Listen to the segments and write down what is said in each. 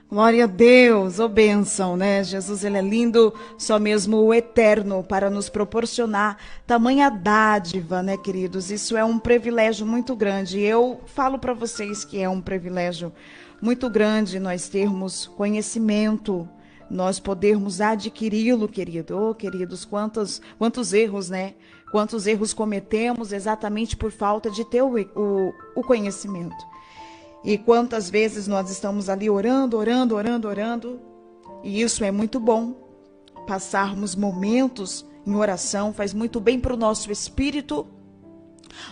Glória a Deus, ô bênção, né? Jesus, ele é lindo, só mesmo o eterno para nos proporcionar tamanha dádiva, né, queridos? Isso é um privilégio muito grande. Eu falo para vocês que é um privilégio muito grande nós termos conhecimento, nós podermos adquiri-lo, querido. Oh, queridos, quantos erros, né? Quantos erros cometemos exatamente por falta de ter o conhecimento. E quantas vezes nós estamos ali orando, e isso é muito bom. Passarmos momentos em oração faz muito bem para o nosso espírito.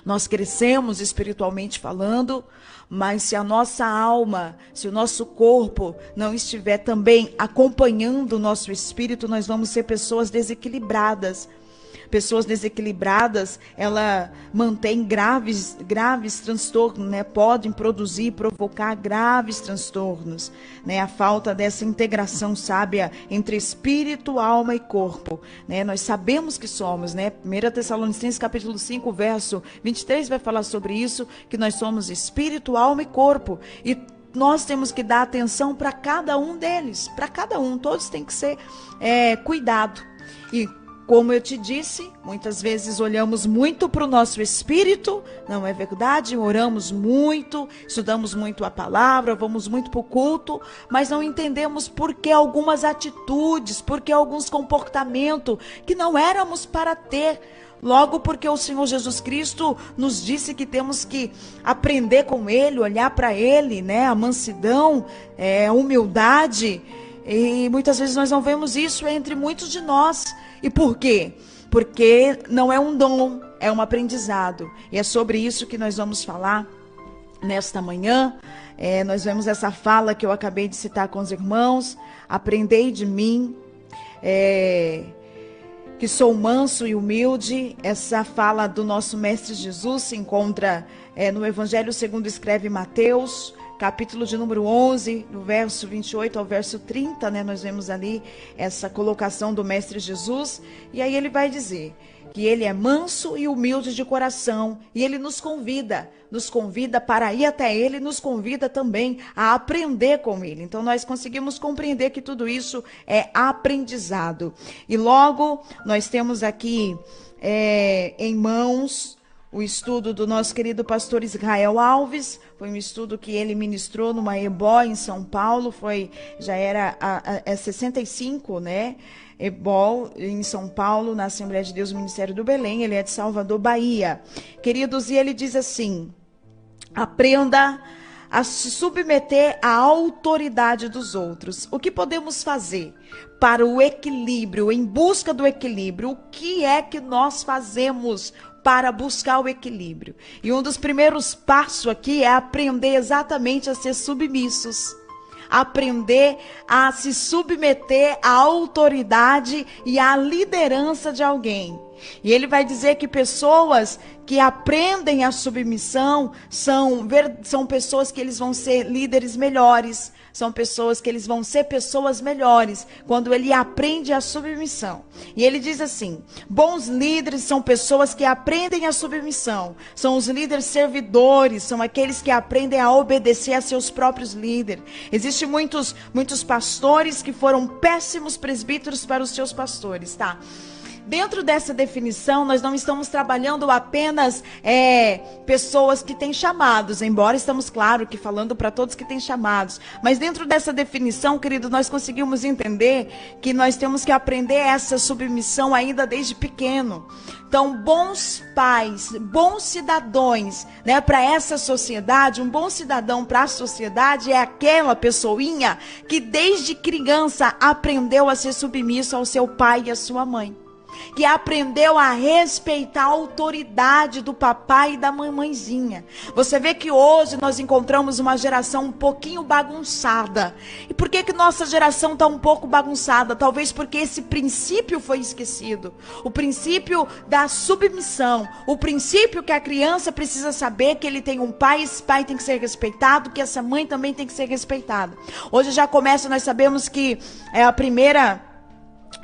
Nós crescemos espiritualmente falando, mas se a nossa alma, se o nosso corpo não estiver também acompanhando o nosso espírito, nós vamos ser pessoas desequilibradas. Pessoas desequilibradas, ela mantém graves transtornos, né? Podem produzir e provocar graves transtornos, né? A falta dessa integração sábia entre espírito, alma e corpo, né? Nós sabemos que somos, né? 1 Tessalonicenses capítulo 5, verso 23 vai falar sobre isso, que nós somos espírito, alma e corpo. E nós temos que dar atenção para cada um deles, para cada um, todos têm que ser cuidado. E como eu te disse, muitas vezes olhamos muito para o nosso espírito, não é verdade? Oramos muito, estudamos muito a palavra, vamos muito para o culto, mas não entendemos por que algumas atitudes, por que alguns comportamentos que não éramos para ter. Logo porque o Senhor Jesus Cristo nos disse que temos que aprender com Ele, olhar para Ele, né? A mansidão, a humildade. E muitas vezes nós não vemos isso entre muitos de nós. E por quê? Porque não é um dom, é um aprendizado. E é sobre isso que nós vamos falar nesta manhã. Nós vemos essa fala que eu acabei de citar com os irmãos. Aprendei de mim, que sou manso e humilde. Essa fala do nosso Mestre Jesus se encontra no Evangelho segundo escreve Mateus, capítulo de número 11, do verso 28 ao verso 30, né? Nós vemos ali essa colocação do Mestre Jesus. E aí ele vai dizer que ele é manso e humilde de coração. E ele nos convida para ir até ele, nos convida também a aprender com ele. Então nós conseguimos compreender que tudo isso é aprendizado. E logo nós temos aqui em mãos o estudo do nosso querido pastor Israel Alves. Foi um estudo que ele ministrou numa EBO em São Paulo, já era 65, né? EBO em São Paulo, na Assembleia de Deus, Ministério do Belém. Ele é de Salvador, Bahia. Queridos, e ele diz assim: aprenda a se submeter à autoridade dos outros. O que podemos fazer para o equilíbrio, em busca do equilíbrio? O que é que nós fazemos para buscar o equilíbrio? E um dos primeiros passos aqui é aprender exatamente a ser submissos. Aprender a se submeter à autoridade e à liderança de alguém. E ele vai dizer que pessoas que aprendem a submissão são pessoas que eles vão ser líderes melhores, são pessoas que eles vão ser pessoas melhores quando ele aprende a submissão. E ele diz assim: bons líderes são pessoas que aprendem a submissão, são os líderes servidores, são aqueles que aprendem a obedecer a seus próprios líderes. Existem muitos pastores que foram péssimos presbíteros para os seus pastores, tá? Dentro dessa definição, nós não estamos trabalhando apenas pessoas que têm chamados, embora estamos, claro, que falando para todos que têm chamados. Mas dentro dessa definição, querido, nós conseguimos entender que nós temos que aprender essa submissão ainda desde pequeno. Então, bons pais, bons cidadãos, né, para essa sociedade, um bom cidadão para a sociedade é aquela pessoinha que desde criança aprendeu a ser submisso ao seu pai e à sua mãe. Que aprendeu a respeitar a autoridade do papai e da mamãezinha. Você vê que hoje nós encontramos uma geração um pouquinho bagunçada. E por que nossa geração está um pouco bagunçada? Talvez porque esse princípio foi esquecido. O princípio da submissão. O princípio que a criança precisa saber que ele tem um pai, esse pai tem que ser respeitado, que essa mãe também tem que ser respeitada. Hoje já começa, nós sabemos que a primeira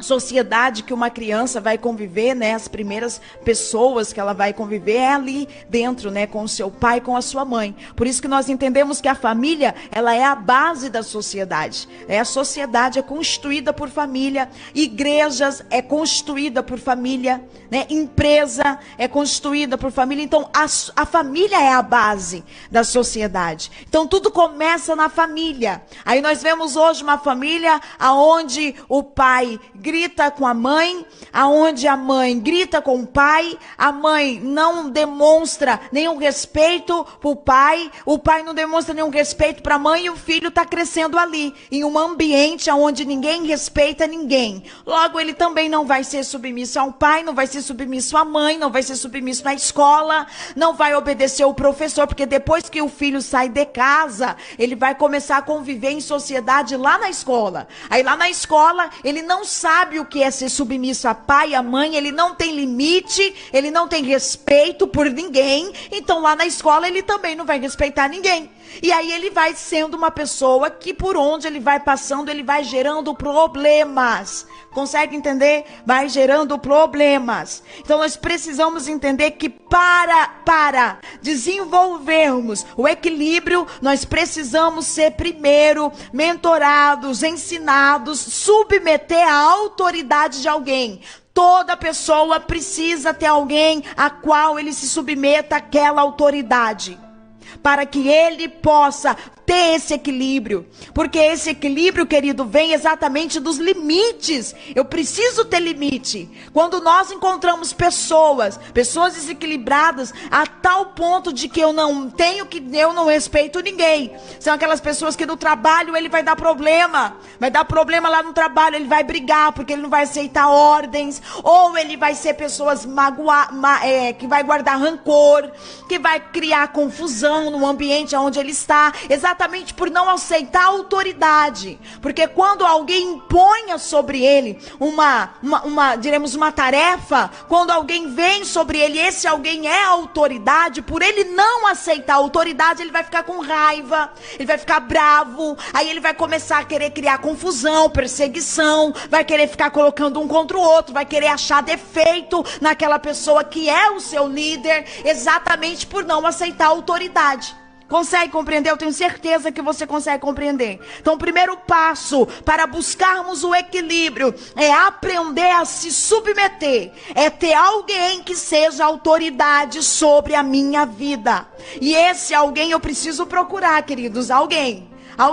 sociedade que uma criança vai conviver, né? As primeiras pessoas que ela vai conviver é ali dentro, né? Com o seu pai, com a sua mãe. Por isso que nós entendemos que a família, ela é a base da sociedade. A sociedade é constituída por família, igrejas é constituída por família, né? Empresa é constituída por família. Então, a família é a base da sociedade. Então, tudo começa na família. Aí nós vemos hoje uma família aonde o pai grita com a mãe, aonde a mãe grita com o pai, a mãe não demonstra nenhum respeito para o pai não demonstra nenhum respeito para a mãe e o filho está crescendo ali, em um ambiente onde ninguém respeita ninguém. Logo, ele também não vai ser submisso ao pai, não vai ser submisso à mãe, não vai ser submisso na escola, não vai obedecer o professor, porque depois que o filho sai de casa, ele vai começar a conviver em sociedade lá na escola. Aí lá na escola, ele não sabe o que é ser submisso a pai e a mãe, ele não tem limite, ele não tem respeito por ninguém, então lá na escola ele também não vai respeitar ninguém. E aí ele vai sendo uma pessoa que por onde ele vai passando, ele vai gerando problemas. Consegue entender? Vai gerando problemas. Então nós precisamos entender que para desenvolvermos o equilíbrio, nós precisamos ser primeiro mentorados, ensinados, submeter à autoridade de alguém. Toda pessoa precisa ter alguém a qual ele se submeta àquela autoridade, para que ele possa ter esse equilíbrio, porque esse equilíbrio, querido, vem exatamente dos limites. Eu preciso ter limite. Quando nós encontramos pessoas desequilibradas a tal ponto de que eu não respeito ninguém, são aquelas pessoas que no trabalho ele vai dar problema lá no trabalho, ele vai brigar porque ele não vai aceitar ordens, ou ele vai ser pessoas que vai guardar rancor, que vai criar confusão no ambiente onde ele está, exatamente por não aceitar a autoridade. Porque quando alguém impõe sobre ele uma tarefa, quando alguém vem sobre ele, esse alguém é a autoridade, por ele não aceitar a autoridade, ele vai ficar com raiva, ele vai ficar bravo, aí ele vai começar a querer criar confusão, perseguição, vai querer ficar colocando um contra o outro, vai querer achar defeito naquela pessoa que é o seu líder, exatamente por não aceitar a autoridade. Consegue compreender? Eu tenho certeza que você consegue compreender. Então, o primeiro passo para buscarmos o equilíbrio é aprender a se submeter. É ter alguém que seja autoridade sobre a minha vida. E esse alguém eu preciso procurar, queridos, alguém.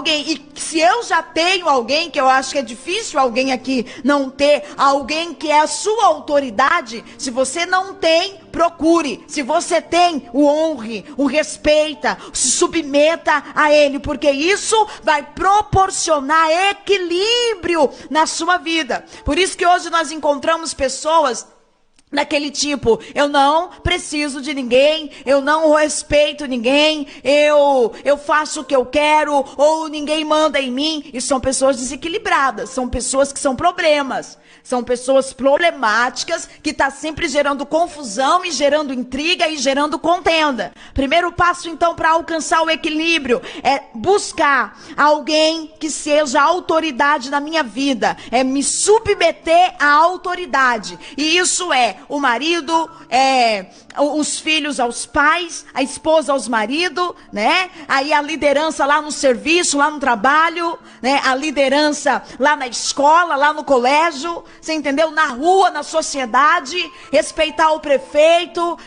E se eu já tenho alguém, que eu acho que é difícil alguém aqui não ter, alguém que é a sua autoridade, se você não tem, procure. Se você tem, o honre, o respeita, se submeta a ele, porque isso vai proporcionar equilíbrio na sua vida. Por isso que hoje nós encontramos pessoas daquele tipo: eu não preciso de ninguém, eu não respeito ninguém, eu faço o que eu quero, ou ninguém manda em mim. E são pessoas desequilibradas, são pessoas que são problemas, são pessoas problemáticas, que estão sempre gerando confusão e gerando intriga e gerando contenda. Primeiro passo, então, para alcançar o equilíbrio é buscar alguém que seja autoridade na minha vida, é me submeter à autoridade. E isso é o marido, os filhos aos pais, a esposa aos maridos, né? Aí a liderança lá no serviço, lá no trabalho, né? A liderança lá na escola, lá no colégio, você entendeu? Na rua, na sociedade, respeitar o prefeito,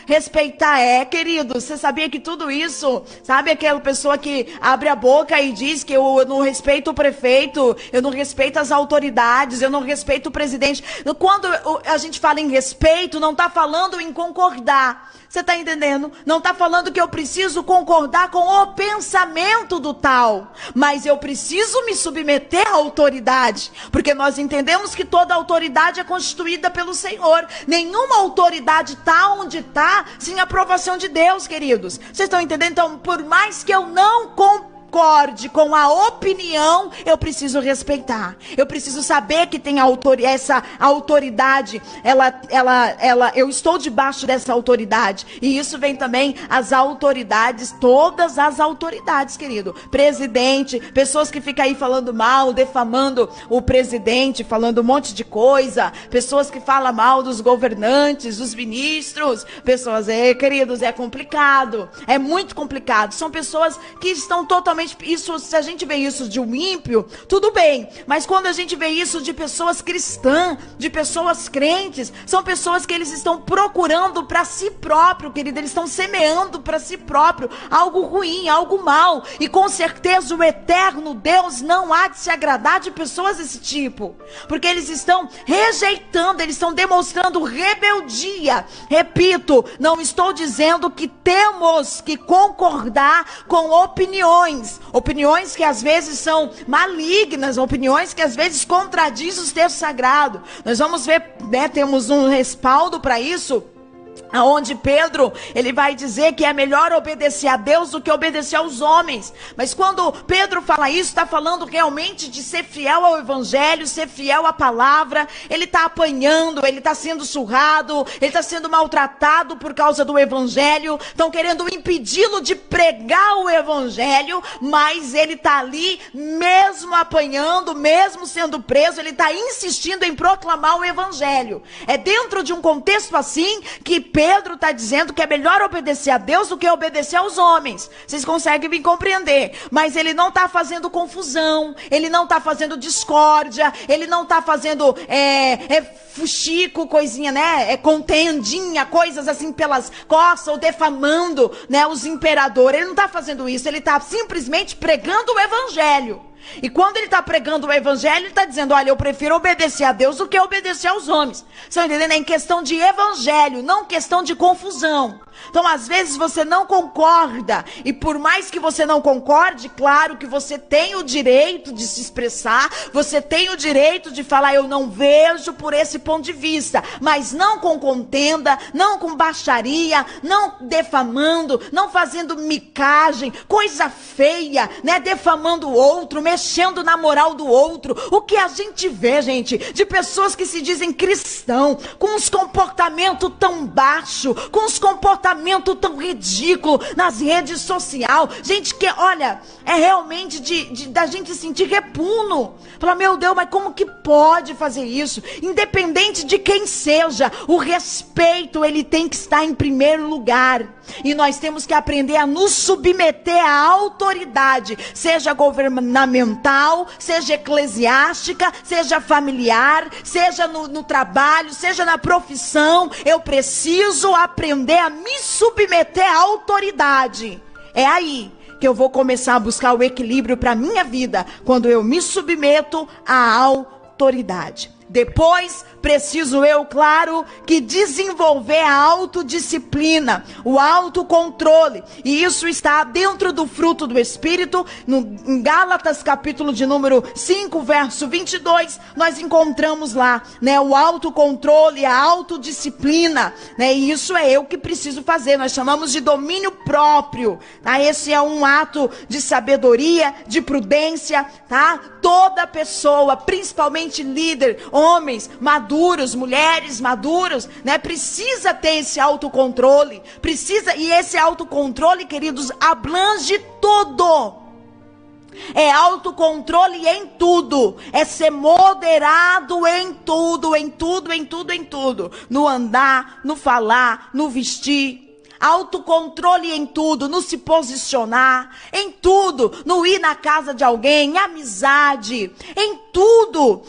querido, você sabia que tudo isso, sabe aquela pessoa que abre a boca e diz que eu não respeito o prefeito, eu não respeito as autoridades, eu não respeito o presidente. Quando a gente fala em respeito, não está falando em concordar. Você está entendendo? Não está falando que eu preciso concordar com o pensamento do tal, mas eu preciso me submeter à autoridade, porque nós entendemos que toda autoridade é constituída pelo Senhor. Nenhuma autoridade está onde está sem a aprovação de Deus, queridos. Vocês estão entendendo? Então, por mais que eu não concorde com a opinião, eu preciso respeitar. Eu preciso saber que tem essa autoridade. Eu estou debaixo dessa autoridade. E isso vem também as autoridades, todas as autoridades, querido. Presidente, pessoas que ficam aí falando mal, defamando o presidente, falando um monte de coisa. Pessoas que falam mal dos governantes, dos ministros. Pessoas, queridos, é complicado. É muito complicado. São pessoas que estão totalmente... Se a gente vê isso de um ímpio, tudo bem. Mas quando a gente vê isso de pessoas cristãs, de pessoas crentes, são pessoas que eles estão procurando para si próprio, querido. Eles estão semeando para si próprio algo ruim, algo mal. E com certeza o eterno Deus não há de se agradar de pessoas desse tipo. Porque eles estão rejeitando, eles estão demonstrando rebeldia. Repito, não estou dizendo que temos que concordar com opiniões que às vezes são malignas, opiniões que às vezes contradizem os textos sagrados. Nós vamos ver, né, temos um respaldo para isso, aonde Pedro, ele vai dizer que é melhor obedecer a Deus do que obedecer aos homens. Mas quando Pedro fala isso, está falando realmente de ser fiel ao evangelho, ser fiel à palavra. Ele está apanhando, ele está sendo surrado, ele está sendo maltratado por causa do evangelho. Estão querendo impedi-lo de pregar o evangelho, mas ele está ali, mesmo apanhando, mesmo sendo preso, ele está insistindo em proclamar o evangelho. É dentro de um contexto assim que Pedro está dizendo que é melhor obedecer a Deus do que obedecer aos homens. Vocês conseguem me compreender? Mas ele não está fazendo confusão, ele não está fazendo discórdia, ele não está fazendo fuxico, coisinha, né? Contendinha, coisas assim pelas costas, ou defamando, né, os imperadores. Ele não está fazendo isso, ele está simplesmente pregando o evangelho. E quando ele está pregando o evangelho, ele está dizendo, olha, eu prefiro obedecer a Deus do que obedecer aos homens. Vocês estão entendendo? É em questão de evangelho, não questão de confusão. Então, às vezes você não concorda, e por mais que você não concorde, claro que você tem o direito de se expressar, você tem o direito de falar, eu não vejo por esse ponto de vista, mas não com contenda, não com baixaria, não defamando, não fazendo micagem, coisa feia, né, defamando o outro, mexendo na moral do outro. O que a gente vê, gente, de pessoas que se dizem cristão, com uns comportamentos tão baixos, com uns comportamentos tão ridículo nas redes sociais, gente que, olha, é realmente da gente sentir repugno, falar, meu Deus, mas como que pode fazer isso? Independente de quem seja, o respeito, ele tem que estar em primeiro lugar, e nós temos que aprender a nos submeter à autoridade, seja governamental, seja eclesiástica, seja familiar, seja no trabalho, seja na profissão. Eu preciso aprender a me submeter à autoridade. É aí que eu vou começar a buscar o equilíbrio para a minha vida, quando eu me submeto à autoridade. Depois, preciso eu, claro, que desenvolver a autodisciplina, o autocontrole. E isso está dentro do fruto do Espírito. Em Gálatas, capítulo de número 5, verso 22, nós encontramos lá, né, o autocontrole, a autodisciplina, né, e isso é eu que preciso fazer. Nós chamamos de domínio próprio, tá? Esse é um ato de sabedoria, de prudência, tá? Toda pessoa, principalmente líder, homens maduros, mulheres maduros, né, precisa ter esse autocontrole, e esse autocontrole, queridos, abrange tudo. É autocontrole em tudo, é ser moderado em tudo, em tudo, em tudo, em tudo, no andar, no falar, no vestir. Autocontrole em tudo, no se posicionar, em tudo, no ir na casa de alguém, amizade, em tudo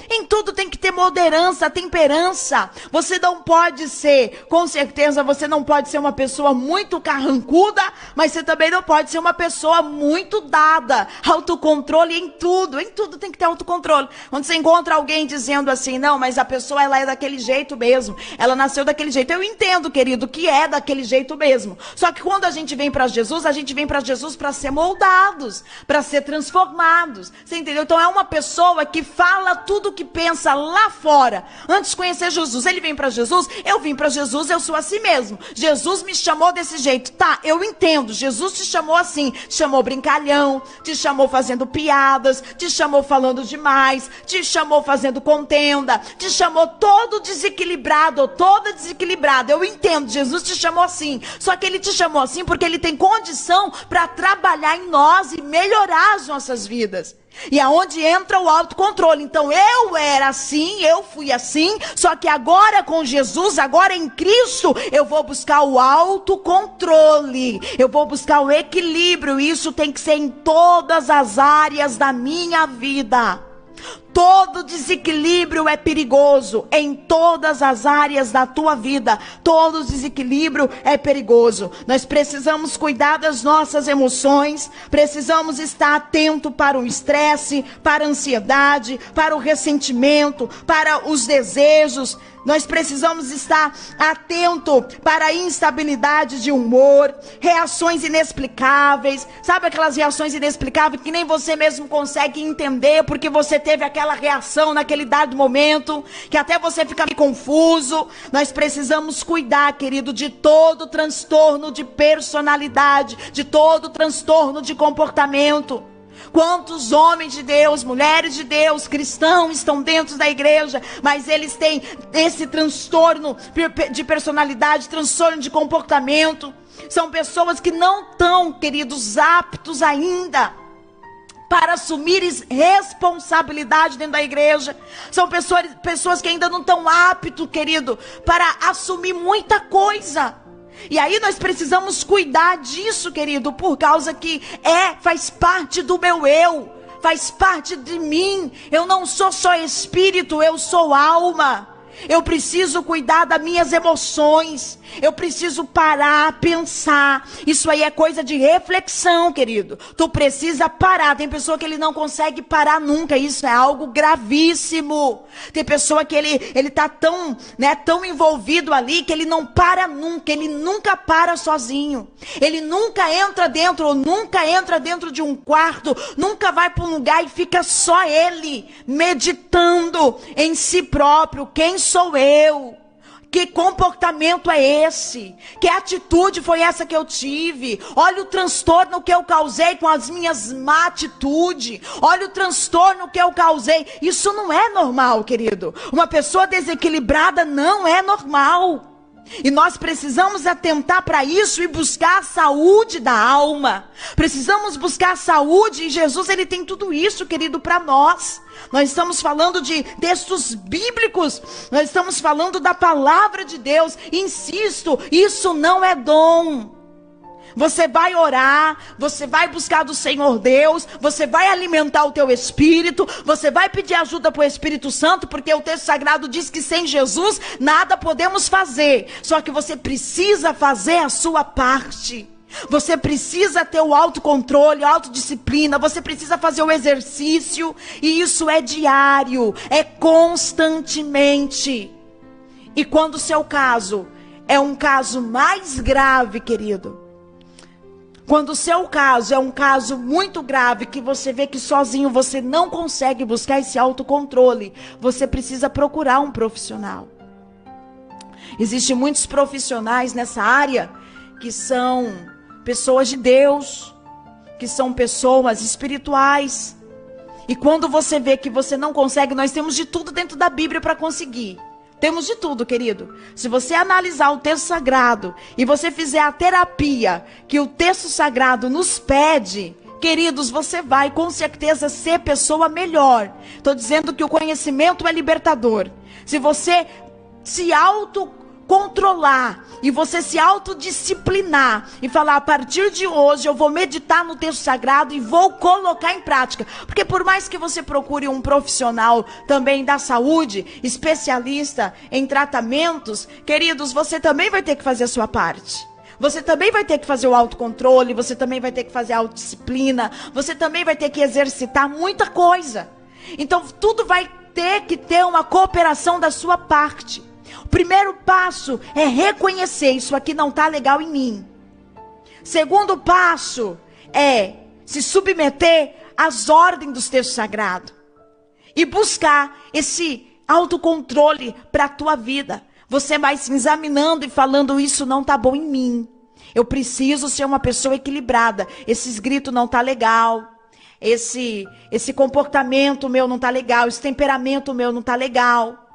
tem que ter moderança, temperança. Você não pode ser, com certeza você não pode ser uma pessoa muito carrancuda, mas você também não pode ser uma pessoa muito dada. Autocontrole em tudo tem que ter autocontrole. Quando você encontra alguém dizendo assim, não, mas a pessoa ela é daquele jeito mesmo, ela nasceu daquele jeito, eu entendo, querido, que é daquele jeito mesmo. Só que quando a gente vem para Jesus, a gente vem para Jesus para ser moldados, para ser transformados. Você entendeu? Então é uma pessoa que fala tudo o que pensa lá fora. Antes de conhecer Jesus, ele vem para Jesus, eu vim para Jesus, eu sou assim mesmo. Jesus me chamou desse jeito. Tá, eu entendo, Jesus te chamou assim, te chamou brincalhão, te chamou fazendo piadas, te chamou falando demais, te chamou fazendo contenda, te chamou todo desequilibrado, toda desequilibrada. Eu entendo, Jesus te chamou assim. Só que ele te chamou assim porque ele tem condição para trabalhar em nós e melhorar as nossas vidas. E aonde entra o autocontrole. Então eu era assim, eu fui assim, só que agora com Jesus, agora em Cristo, eu vou buscar o autocontrole, eu vou buscar o equilíbrio. Isso tem que ser em todas as áreas da minha vida. Todo desequilíbrio é perigoso em todas as áreas da tua vida. Todo desequilíbrio é perigoso. Nós precisamos cuidar das nossas emoções, precisamos estar atento para o estresse, para a ansiedade, para o ressentimento, para os desejos. Nós precisamos estar atento para a instabilidade de humor, reações inexplicáveis. Sabe aquelas reações inexplicáveis que nem você mesmo consegue entender porque você teve aquela reação naquele dado momento, que até você fica meio confuso. Nós precisamos cuidar, querido, de todo transtorno de personalidade, de todo transtorno de comportamento. Quantos homens de Deus, mulheres de Deus, cristãos estão dentro da igreja, mas eles têm esse transtorno de personalidade, transtorno de comportamento. São pessoas que não estão, queridos, aptos ainda para assumir responsabilidade dentro da igreja. São pessoas que ainda não estão aptos, querido, para assumir muita coisa. E aí nós precisamos cuidar disso, querido, por causa que faz parte do meu eu, faz parte de mim. Eu não sou só espírito, eu sou alma. Eu preciso cuidar das minhas emoções. Eu preciso parar, pensar. Isso aí é coisa de reflexão, querido. Tu precisa parar. Tem pessoa que ele não consegue parar nunca. Isso é algo gravíssimo. Tem pessoa que ele tá tão envolvido ali que ele não para nunca. Ele nunca para sozinho. Ele nunca entra dentro de um quarto. Nunca vai para um lugar e fica só ele meditando em si próprio. Quem sou eu? Que comportamento é esse? Que atitude foi essa que eu tive? Olha o transtorno que eu causei com as minhas má atitudes. Olha o transtorno que eu causei. Isso não é normal, querido. Uma pessoa desequilibrada não é normal. E nós precisamos atentar para isso e buscar a saúde da alma. Precisamos buscar a saúde, e Jesus, ele tem tudo isso, querido, para nós. Nós estamos falando de textos bíblicos, nós estamos falando da palavra de Deus. Insisto, isso não é dom. Você vai orar, você vai buscar do Senhor Deus, você vai alimentar o teu espírito, você vai pedir ajuda para o Espírito Santo, porque o texto sagrado diz que sem Jesus nada podemos fazer. Só que você precisa fazer a sua parte. Você precisa ter o autocontrole, a autodisciplina, você precisa fazer o exercício, e isso é diário, é constantemente. E quando o seu caso é um caso mais grave, querido, quando o seu caso é um caso muito grave, que você vê que sozinho você não consegue buscar esse autocontrole, você precisa procurar um profissional. Existem muitos profissionais nessa área que são pessoas de Deus, que são pessoas espirituais. E quando você vê que você não consegue, nós temos de tudo dentro da Bíblia para conseguir. Temos de tudo, querido. Se você analisar o texto sagrado e você fizer a terapia que o texto sagrado nos pede, queridos, você vai com certeza ser pessoa melhor. Estou dizendo que o conhecimento é libertador. Se você se autocontrolar e você se autodisciplinar e falar, a partir de hoje eu vou meditar no texto sagrado e vou colocar em prática. Porque por mais que você procure um profissional também da saúde, especialista em tratamentos, queridos, você também vai ter que fazer a sua parte. Você também vai ter que fazer o autocontrole, você também vai ter que fazer a autodisciplina, você também vai ter que exercitar muita coisa. Então tudo vai ter que ter uma cooperação da sua parte. O primeiro passo é reconhecer, isso aqui não está legal em mim. Segundo passo é se submeter às ordens dos textos sagrados. e buscar esse autocontrole para a tua vida. Você vai se examinando e falando, isso não tá bom em mim. Eu preciso ser uma pessoa equilibrada. Esses gritos não tá legal. Esse comportamento meu não tá legal. Esse temperamento meu não tá legal.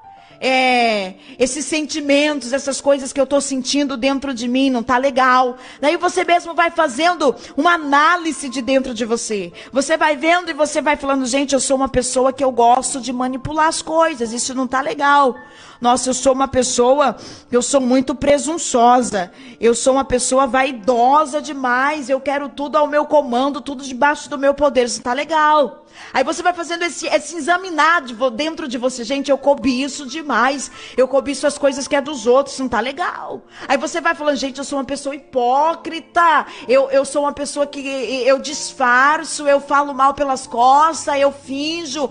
Esses sentimentos, essas coisas que eu tô sentindo dentro de mim não tá legal. Daí você mesmo vai fazendo uma análise de dentro de você. Você vai vendo e você vai falando, gente, eu sou uma pessoa que eu gosto de manipular as coisas. Isso não tá legal. Nossa, eu sou uma pessoa, eu sou muito presunçosa. Eu sou uma pessoa vaidosa demais. Eu quero tudo ao meu comando, tudo debaixo do meu poder. Isso não tá legal. Aí você vai fazendo esse examinar dentro de você. Gente, eu cobiço demais. Eu cobiço as coisas que é dos outros. Não tá legal. Aí você vai falando, gente, eu sou uma pessoa hipócrita. Eu sou uma pessoa que eu disfarço. Eu falo mal pelas costas. Eu finjo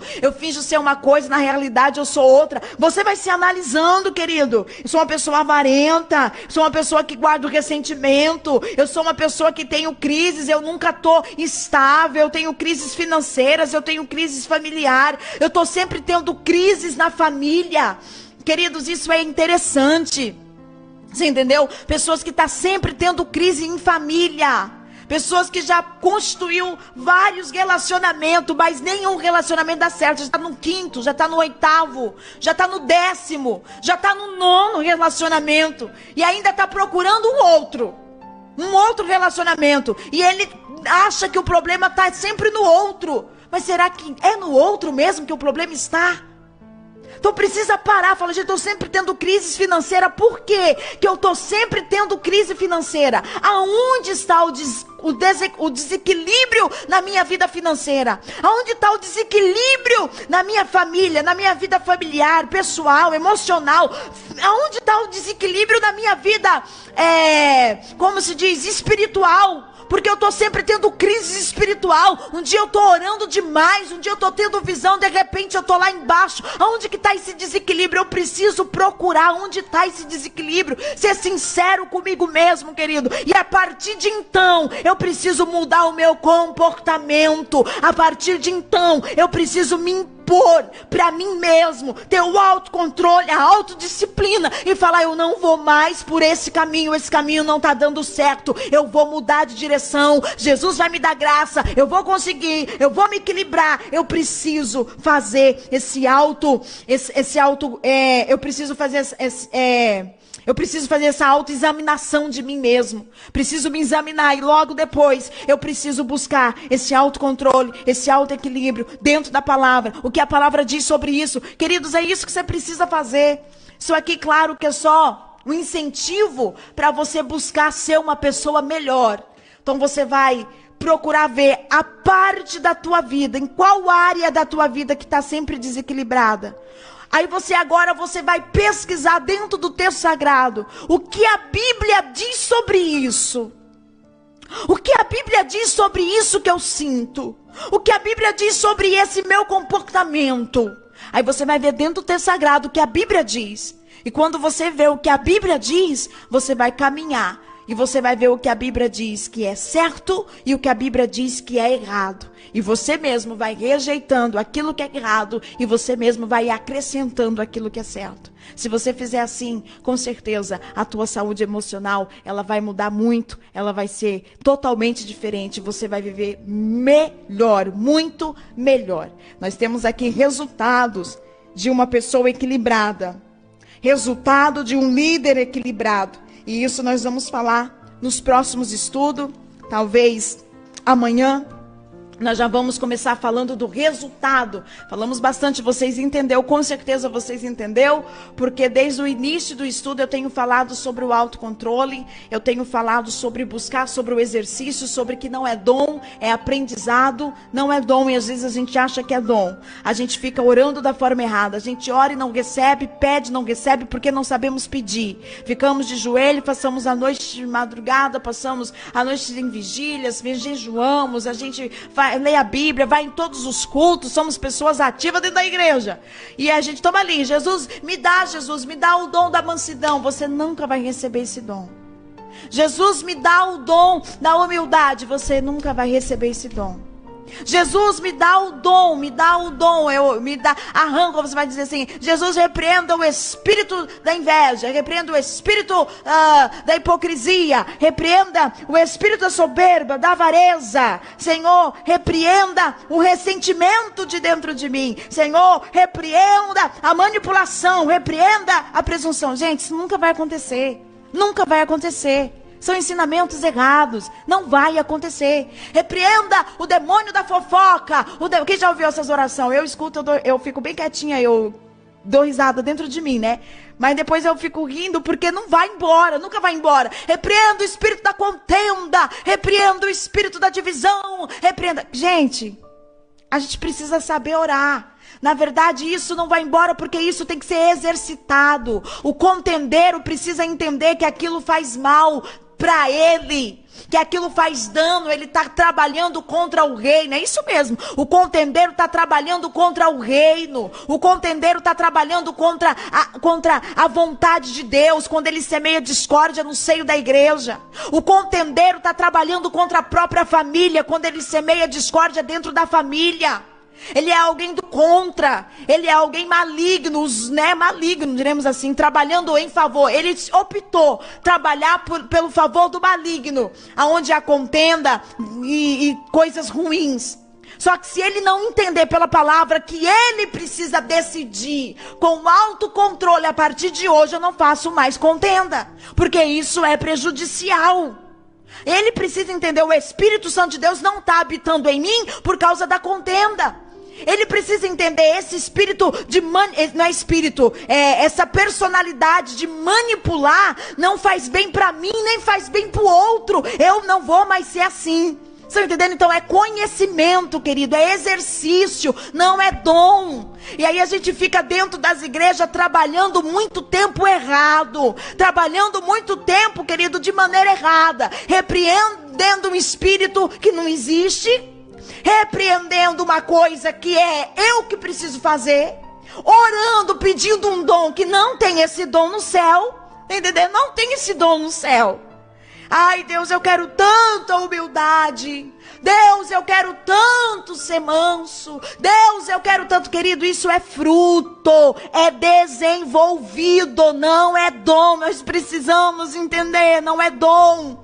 ser uma coisa. Na realidade, eu sou outra. Você vai se analisando, querido. Eu sou uma pessoa avarenta. Sou uma pessoa que guarda o ressentimento. Eu sou uma pessoa que tenho crises. Eu nunca tô estável. Eu tenho crises financeiras. Eu tenho crises familiar, eu estou sempre tendo crises na família. Queridos, isso é interessante. Você entendeu? Pessoas que estão sempre tendo crise em família. Pessoas que já constituiu vários relacionamentos, mas nenhum relacionamento dá certo. Já está no 5º, já está no 8º, já está no 10º, já está no 9º relacionamento. E ainda está procurando um outro relacionamento. E ele acha que o problema está sempre no outro. Mas será que é no outro mesmo que o problema está? Então precisa parar, fala, gente, eu estou sempre tendo crise financeira. Por quê que eu estou sempre tendo crise financeira? Aonde está o desequilíbrio na minha vida financeira? Aonde está o desequilíbrio na minha família, na minha vida familiar, pessoal, emocional? Aonde está o desequilíbrio na minha vida, como se diz, espiritual? Porque eu estou sempre tendo crise espiritual. Um dia eu estou orando demais, um dia eu estou tendo visão, de repente eu estou lá embaixo. Aonde que está esse desequilíbrio? Eu preciso procurar onde está esse desequilíbrio. Ser sincero comigo mesmo, querido. E a partir de então, eu preciso mudar o meu comportamento. A partir de então, eu preciso me impor para mim mesmo, ter o autocontrole, a autodisciplina e falar, eu não vou mais por esse caminho não está dando certo, eu vou mudar de direção, Jesus vai me dar graça, eu vou conseguir, eu vou me equilibrar, eu preciso fazer eu preciso fazer essa autoexaminação de mim mesmo. Preciso me examinar e logo depois eu preciso buscar esse autocontrole, esse autoequilíbrio dentro da palavra. O que a palavra diz sobre isso? Queridos, é isso que você precisa fazer. Isso aqui, claro que é só um incentivo para você buscar ser uma pessoa melhor. Então você vai procurar ver a parte da tua vida, em qual área da tua vida que está sempre desequilibrada. Aí você vai pesquisar dentro do texto sagrado o que a Bíblia diz sobre isso. O que a Bíblia diz sobre isso que eu sinto. O que a Bíblia diz sobre esse meu comportamento. Aí você vai ver dentro do texto sagrado o que a Bíblia diz. E quando você vê o que a Bíblia diz, você vai caminhar. E você vai ver o que a Bíblia diz que é certo e o que a Bíblia diz que é errado. E você mesmo vai rejeitando aquilo que é errado e você mesmo vai acrescentando aquilo que é certo. Se você fizer assim, com certeza, a tua saúde emocional, ela vai mudar muito, ela vai ser totalmente diferente, você vai viver melhor, muito melhor. Nós temos aqui resultados de uma pessoa equilibrada, resultado de um líder equilibrado. E isso nós vamos falar nos próximos estudos, talvez amanhã. Nós já vamos começar falando do resultado. Falamos bastante, vocês entenderam, com certeza vocês entenderam, porque desde o início do estudo eu tenho falado sobre o autocontrole, eu tenho falado sobre buscar, sobre o exercício, sobre que não é dom, é aprendizado, não é dom e às vezes a gente acha que é dom. A gente fica orando da forma errada, a gente ora e não recebe, pede e não recebe porque não sabemos pedir. Ficamos de joelho, passamos a noite de madrugada, passamos a noite em vigílias, jejuamos, a gente lê a Bíblia, vai em todos os cultos, somos pessoas ativas dentro da igreja. E a gente toma ali, Jesus, me dá o dom da mansidão. Você nunca vai receber esse dom. Jesus, me dá o dom da humildade. Você nunca vai receber esse dom. Jesus, me dá o dom, arranca, você vai dizer assim, Jesus, repreenda o espírito da inveja, repreenda o espírito da hipocrisia, repreenda o espírito da soberba, da avareza, Senhor, repreenda o ressentimento de dentro de mim, Senhor, repreenda a manipulação, repreenda a presunção. Gente, isso nunca vai acontecer, nunca vai acontecer. São ensinamentos errados. Não vai acontecer. Repreenda o demônio da fofoca. Quem já ouviu essas orações? Eu escuto, eu fico bem quietinha, eu dou risada dentro de mim, né? Mas depois eu fico rindo porque não vai embora, nunca vai embora. Repreenda o espírito da contenda. Repreenda o espírito da divisão. Repreenda. Gente, a gente precisa saber orar. Na verdade, isso não vai embora porque isso tem que ser exercitado. O contendeiro precisa entender que aquilo faz mal para ele, que aquilo faz dano, ele está trabalhando contra o reino, é isso mesmo, o contendeiro está trabalhando contra o reino, o contendeiro está trabalhando contra a vontade de Deus, quando ele semeia discórdia no seio da igreja, o contendeiro está trabalhando contra a própria família, quando ele semeia discórdia dentro da família. Ele é alguém do contra, ele é alguém maligno, né? Maligno, diremos assim, trabalhando em favor. Ele optou trabalhar pelo favor do maligno, aonde há contenda e coisas ruins. Só que se ele não entender pela palavra que ele precisa decidir com autocontrole, a partir de hoje eu não faço mais contenda, porque isso é prejudicial. Ele precisa entender, o Espírito Santo de Deus não está habitando em mim por causa da contenda. Ele precisa entender esse espírito essa personalidade de manipular não faz bem para mim, nem faz bem para o outro. Eu não vou mais ser assim. Estão entendendo? Então é conhecimento, querido, é exercício, não é dom. E aí a gente fica dentro das igrejas trabalhando muito tempo errado, trabalhando muito tempo, querido, de maneira errada, repreendendo um espírito que não existe, repreendendo uma coisa que é eu que preciso fazer, orando, pedindo um dom que não tem esse dom no céu, entendeu? Não tem esse dom no céu. Ai, Deus, eu quero tanta humildade. Deus, eu quero tanto ser manso. Deus, eu quero tanto, querido. Isso é fruto, é desenvolvido, não é dom. Nós precisamos entender, não é dom.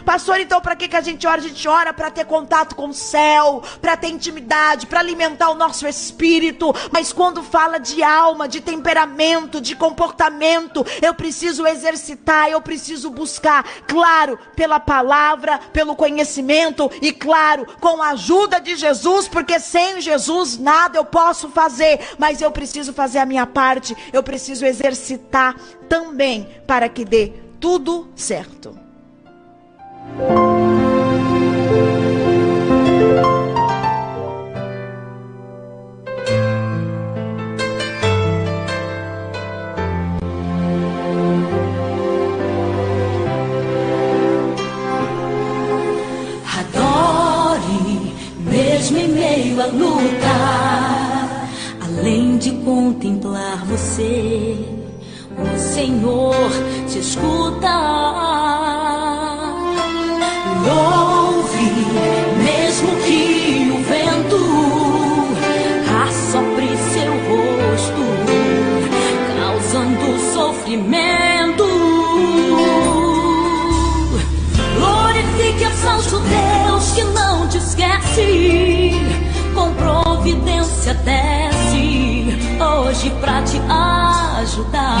Pastor, então para que a gente ora? A gente ora para ter contato com o céu, para ter intimidade, para alimentar o nosso espírito. Mas quando fala de alma, de temperamento, de comportamento, eu preciso exercitar, eu preciso buscar, claro, pela palavra, pelo conhecimento e claro, com a ajuda de Jesus, porque sem Jesus nada eu posso fazer, mas eu preciso fazer a minha parte, eu preciso exercitar também para que dê tudo certo. Adore, mesmo em meio à luta, além de contemplar você, o Senhor te escuta. Louve, mesmo que o vento assopre seu rosto, causando sofrimento. Glorifique a Santo Deus que não te esquece, com providência desce hoje pra te ajudar.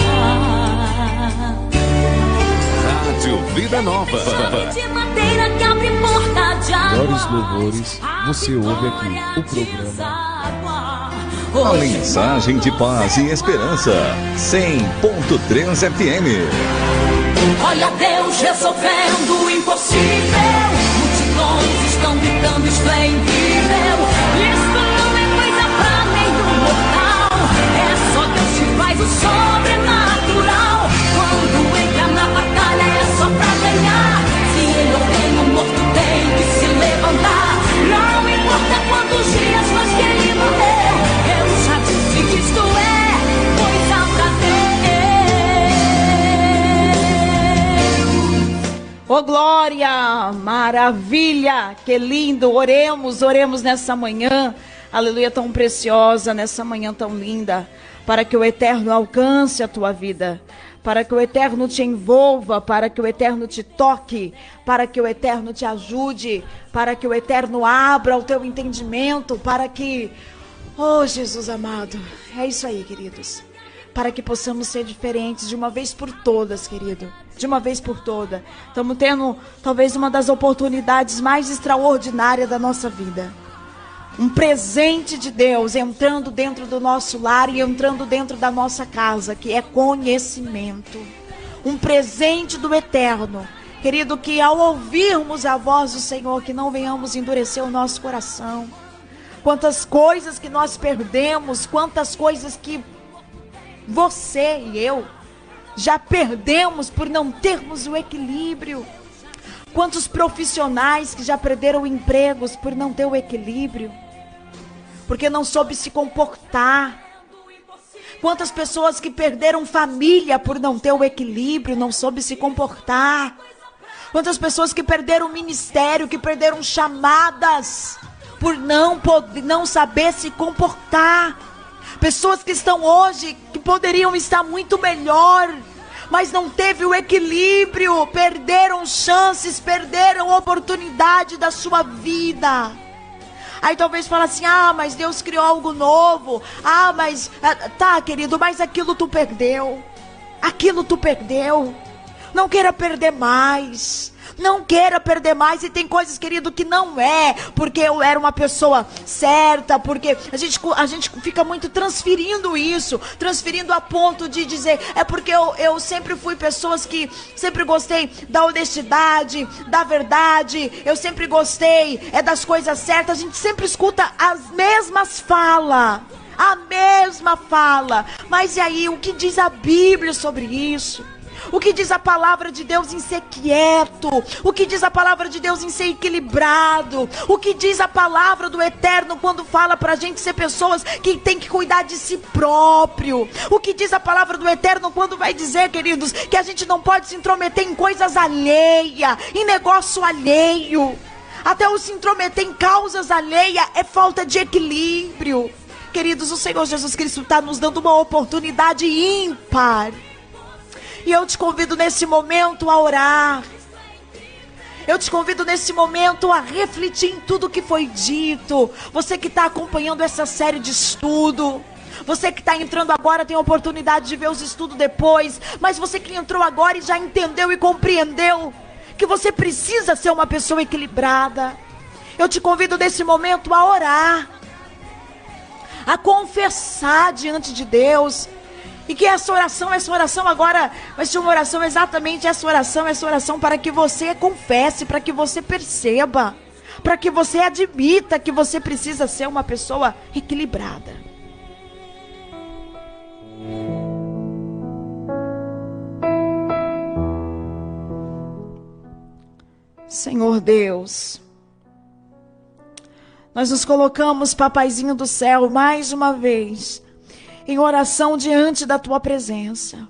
Rádio Vida Nova. Melhores louvores, você ouve aqui o programa A mensagem de paz e esperança. 100.3 FM. Olha Deus resolvendo o impossível. Multidões estão gritando, isto é incrível. Isso não é coisa pra nenhum mortal. É só Deus que faz o sobrenatural. Quando entra na batalha é só pra ganhar. Se ele ordena, o morto tem que se levantar. Não importa quantos dias, mas que ele morreu. Eu já disse que isto é coisa pra Deus. Oh, glória, maravilha, que lindo. Oremos nessa manhã, aleluia, tão preciosa, nessa manhã tão linda, para que o Eterno alcance a tua vida, para que o Eterno te envolva, para que o Eterno te toque, para que o Eterno te ajude, para que o Eterno abra o teu entendimento, para que, oh Jesus amado, é isso aí, queridos, para que possamos ser diferentes de uma vez por todas, querido, de uma vez por todas. Estamos tendo talvez uma das oportunidades mais extraordinárias da nossa vida. Um presente de Deus entrando dentro do nosso lar e entrando dentro da nossa casa, que é conhecimento. Um presente do Eterno. Querido, que ao ouvirmos a voz do Senhor, que não venhamos endurecer o nosso coração. Quantas coisas que nós perdemos, quantas coisas que você e eu já perdemos por não termos o equilíbrio. Quantos profissionais que já perderam empregos por não ter o equilíbrio, porque não soube se comportar. Quantas pessoas que perderam família por não ter o equilíbrio, não soube se comportar. Quantas pessoas que perderam ministério, que perderam chamadas por não saber se comportar. Pessoas que estão hoje, que poderiam estar muito melhor, mas não teve o equilíbrio, perderam chances, perderam oportunidade da sua vida. Aí talvez fala assim, mas Deus criou algo novo, mas, tá querido, mas aquilo tu perdeu, não queira perder mais. Não queira perder mais. E tem coisas, querido, que não é porque eu era uma pessoa certa, porque a gente fica muito transferindo isso, transferindo a ponto de dizer, é porque eu sempre fui pessoas que sempre gostei da honestidade, da verdade, eu sempre gostei das coisas certas. A gente sempre escuta as mesmas falas, a mesma fala. Mas e aí, o que diz a Bíblia sobre isso? O que diz a palavra de Deus em ser quieto? O que diz a palavra de Deus em ser equilibrado? O que diz a palavra do Eterno quando fala pra gente ser pessoas que tem que cuidar de si próprio? O que diz a palavra do Eterno quando vai dizer, queridos, que a gente não pode se intrometer em coisas alheias, em negócio alheio? Até o se intrometer em causas alheias é falta de equilíbrio. Queridos, o Senhor Jesus Cristo está nos dando uma oportunidade ímpar. E eu te convido nesse momento a orar. Eu te convido nesse momento a refletir em tudo que foi dito. Você que está acompanhando essa série de estudo. Você que está entrando agora tem a oportunidade de ver os estudos depois. Mas você que entrou agora e já entendeu e compreendeu que você precisa ser uma pessoa equilibrada. Eu te convido nesse momento a orar. A confessar diante de Deus. E que essa oração agora vai ser uma oração exatamente essa oração para que você confesse, para que você perceba, para que você admita que você precisa ser uma pessoa equilibrada. Senhor Deus, nós nos colocamos, Papaizinho do céu, mais uma vez, em oração diante da tua presença.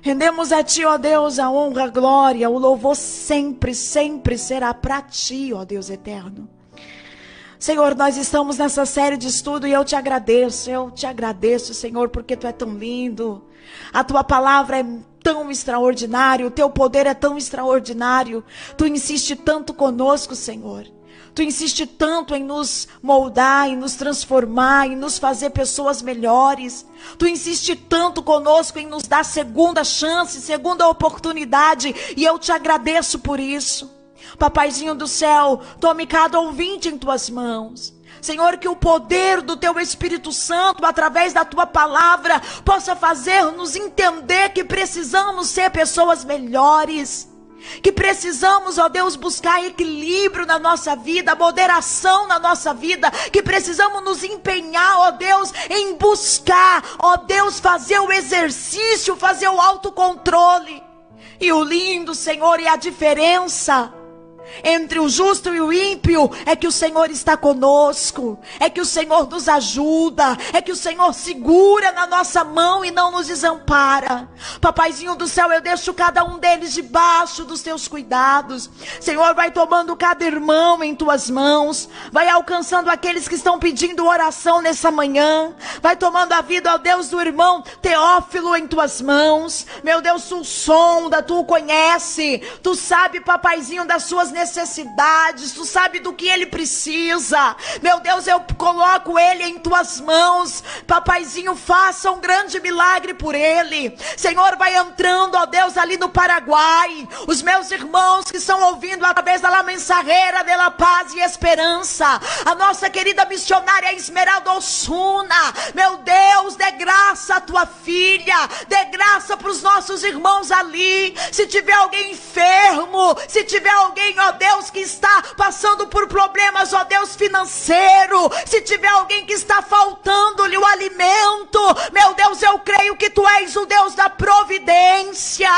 Rendemos a ti, ó Deus, a honra, a glória, o louvor sempre, sempre será para ti, ó Deus eterno. Senhor, nós estamos nessa série de estudo e eu te agradeço, Senhor, porque tu é tão lindo. A tua palavra é tão extraordinária, o teu poder é tão extraordinário. Tu insiste tanto conosco, Senhor. Tu insiste tanto em nos moldar, em nos transformar, em nos fazer pessoas melhores. Tu insiste tanto conosco em nos dar segunda chance, segunda oportunidade. E eu te agradeço por isso. Papaizinho do céu, tome cada ouvinte em tuas mãos. Senhor, que o poder do teu Espírito Santo, através da tua palavra, possa fazer-nos entender que precisamos ser pessoas melhores. Que precisamos, ó Deus, buscar equilíbrio na nossa vida, moderação na nossa vida, que precisamos nos empenhar, ó Deus, em buscar, ó Deus, fazer o exercício, fazer o autocontrole. E o lindo, Senhor, e a diferença entre o justo e o ímpio é que o Senhor está conosco, é que o Senhor nos ajuda, é que o Senhor segura na nossa mão e não nos desampara. Papaizinho do céu, eu deixo cada um deles debaixo dos teus cuidados. Senhor, vai tomando cada irmão em tuas mãos, vai alcançando aqueles que estão pedindo oração nessa manhã, vai tomando a vida, ó Deus, do irmão Teófilo em tuas mãos. Meu Deus, tu sonda, tu o conhece, tu sabe, papaizinho, das suas necessidades, tu sabe do que ele precisa. Meu Deus, eu coloco ele em tuas mãos. Papaizinho, faça um grande milagre por ele. Senhor, vai entrando, ó Deus, ali no Paraguai, os meus irmãos que estão ouvindo através da La Mensajera de la Paz e Esperança, a nossa querida missionária Esmeralda Osuna. Meu Deus, dê graça à tua filha, dê graça para os nossos irmãos ali. Se tiver alguém enfermo, se tiver alguém, ó Deus, que está passando por problemas, ó Deus, financeiro, se tiver alguém que está faltando-lhe o alimento, meu Deus, eu creio que tu és o Deus da providência,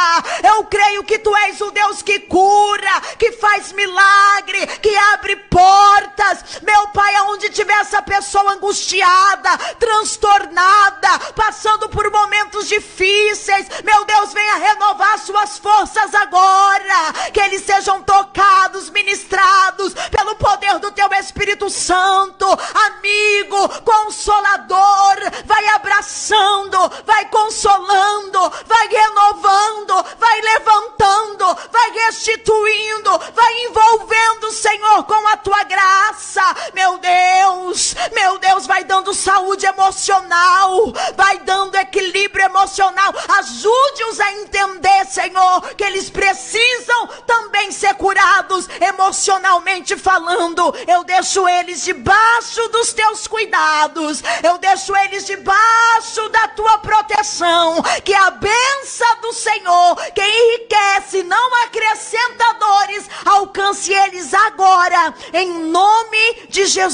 eu creio que tu és o Deus que cura, que faz milagre, que abre portas. Meu Pai, aonde tiver essa pessoa angustiada, transtornada, passando por momentos difíceis, meu Deus, venha renovar suas forças agora, que eles sejam tocados, ministrados pelo poder do teu Espírito Santo. Amigo, consolador, vai abraçando, vai consolando, vai renovando, vai levantando, vai restituindo, vai envolvendo, Senhor, com a tua graça. Meu Deus, vai dando saúde emocional, vai dando equilíbrio emocional. Ajude-os a entender, Senhor, que eles precisam também ser curados emocionalmente falando. Eu deixo eles debaixo dos teus cuidados, eu deixo eles debaixo da tua proteção. Que a bênção do Senhor, que enriquece, não acrescenta dores, alcance eles agora, em nome de Jesus.